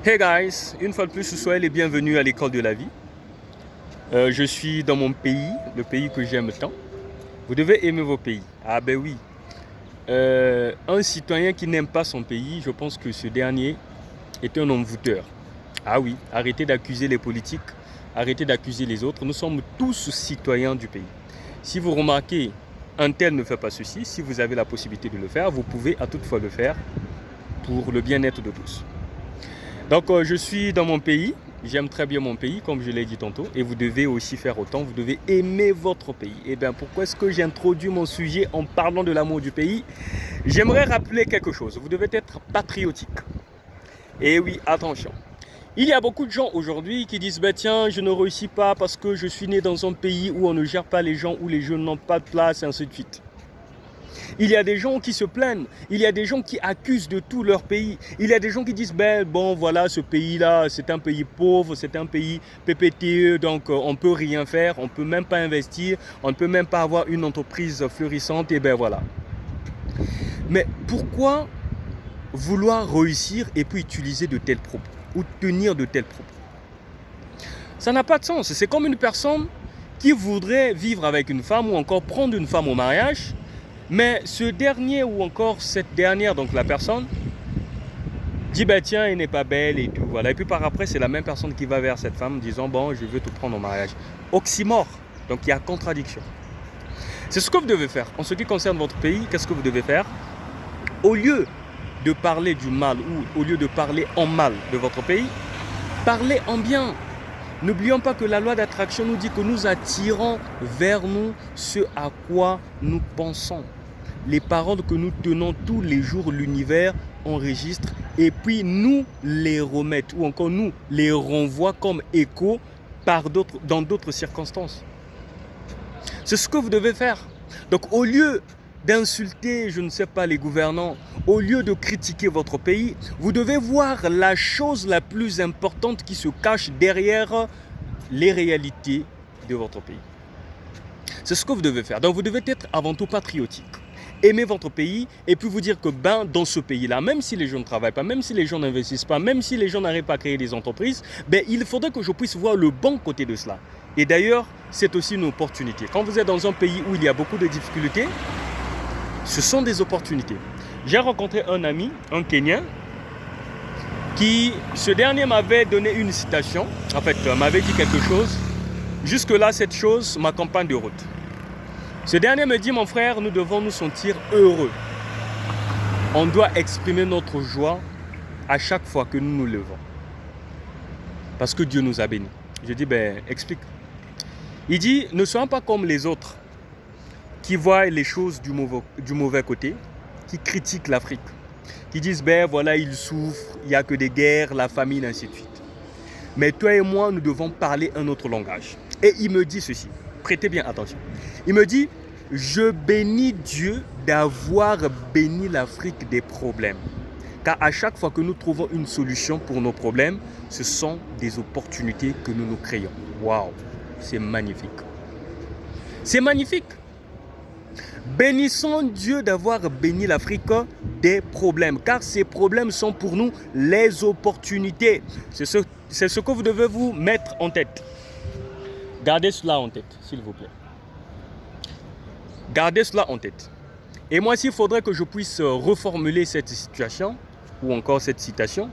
Hey guys, une fois de plus, soyez les bienvenus à l'école de la vie. Je suis dans mon pays, le pays que j'aime tant. Vous devez aimer vos pays. Ah ben oui. Un citoyen qui n'aime pas son pays, je pense que ce dernier est un envoûteur. Ah oui, arrêtez d'accuser les politiques, arrêtez d'accuser les autres. Nous sommes tous citoyens du pays. Si vous remarquez, un tel ne fait pas ceci, si vous avez la possibilité de le faire, vous pouvez à toute fois le faire pour le bien-être de tous. Donc je suis dans mon pays, j'aime très bien mon pays comme je l'ai dit tantôt et vous devez aussi faire autant, vous devez aimer votre pays. Et bien pourquoi est-ce que j'introduis mon sujet en parlant de l'amour du pays? J'aimerais rappeler quelque chose, vous devez être patriotique. Et oui, attention. Il y a beaucoup de gens aujourd'hui qui disent bah, tiens, je ne réussis pas parce que je suis né dans un pays où on ne gère pas les gens, où les jeunes n'ont pas de place et ainsi de suite. Il y a des gens qui se plaignent, il y a des gens qui accusent de tout leur pays. Il y a des gens qui disent, ben bon voilà, ce pays-là, c'est un pays pauvre, c'est un pays PPTE, donc on ne peut rien faire, on ne peut même pas investir, on ne peut même pas avoir une entreprise florissante, et ben voilà. Mais pourquoi vouloir réussir et puis utiliser de tels propos ou tenir de tels propos? Ça n'a pas de sens. C'est comme une personne qui voudrait vivre avec une femme ou encore prendre une femme au mariage. Mais ce dernier ou encore cette dernière, donc la personne, dit bah tiens, elle n'est pas belle et tout. Voilà. Et puis par après, c'est la même personne qui va vers cette femme disant bon, je veux te prendre au mariage. Oxymore. Donc il y a contradiction. C'est ce que vous devez faire. En ce qui concerne votre pays, qu'est-ce que vous devez faire? Au lieu de parler du mal ou au lieu de parler en mal de votre pays, parlez en bien. N'oublions pas que la loi d'attraction nous dit que nous attirons vers nous ce à quoi nous pensons. Les paroles que nous tenons tous les jours, l'univers enregistre et puis nous les remet ou encore nous les renvoie comme écho dans d'autres circonstances. C'est ce que vous devez faire. Donc au lieu d'insulter, je ne sais pas, les gouvernants, au lieu de critiquer votre pays, vous devez voir la chose la plus importante qui se cache derrière les réalités de votre pays. C'est ce que vous devez faire. Donc vous devez être avant tout patriotique. Aimer votre pays et puis vous dire que dans ce pays-là, même si les gens ne travaillent pas, même si les gens n'investissent pas, même si les gens n'arrivent pas à créer des entreprises, il faudrait que je puisse voir le bon côté de cela. Et d'ailleurs, c'est aussi une opportunité. Quand vous êtes dans un pays où il y a beaucoup de difficultés, ce sont des opportunités. J'ai rencontré un ami, un Kenyan, ce dernier m'avait donné une citation, en fait, m'avait dit quelque chose. Jusque-là, cette chose m'accompagne de route. Ce dernier me dit, mon frère, nous devons nous sentir heureux. On doit exprimer notre joie à chaque fois que nous nous levons. Parce que Dieu nous a bénis. Je dis, explique. Il dit, ne soyons pas comme les autres qui voient les choses du mauvais côté, qui critiquent l'Afrique, qui disent, voilà, ils souffrent, il n'y a que des guerres, la famine, ainsi de suite. Mais toi et moi, nous devons parler un autre langage. Et il me dit ceci, prêtez bien attention. Il me dit, je bénis Dieu d'avoir béni l'Afrique des problèmes. Car à chaque fois que nous trouvons une solution pour nos problèmes, ce sont des opportunités que nous nous créons. Waouh, c'est magnifique. C'est magnifique. Bénissons Dieu d'avoir béni l'Afrique des problèmes, car ces problèmes sont pour nous les opportunités. C'est ce que vous devez vous mettre en tête. Gardez cela en tête, s'il vous plaît. Gardez cela en tête. Et moi, s'il faudrait que je puisse reformuler cette situation, ou encore cette citation,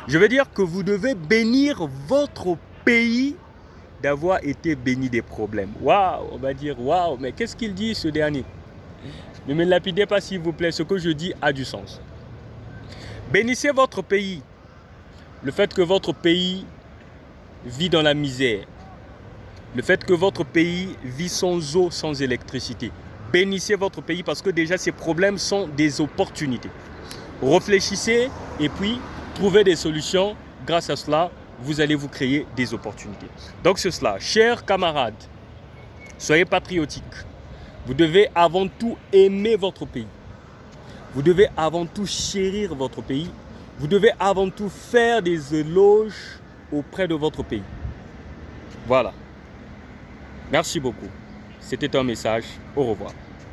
je vais dire que vous devez bénir votre pays d'avoir été béni des problèmes. Waouh, on va dire, waouh, mais qu'est-ce qu'il dit ce dernier? Ne me lapidez pas s'il vous plaît, ce que je dis a du sens. Bénissez votre pays. Le fait que votre pays vit dans la misère. Le fait que votre pays vit sans eau, sans électricité. Bénissez votre pays parce que déjà ces problèmes sont des opportunités. Réfléchissez et puis trouvez des solutions. Grâce à cela, vous allez vous créer des opportunités. Donc c'est cela. Chers camarades, soyez patriotiques. Vous devez avant tout aimer votre pays. Vous devez avant tout chérir votre pays. Vous devez avant tout faire des éloges auprès de votre pays. Voilà. Merci beaucoup. C'était un message. Au revoir.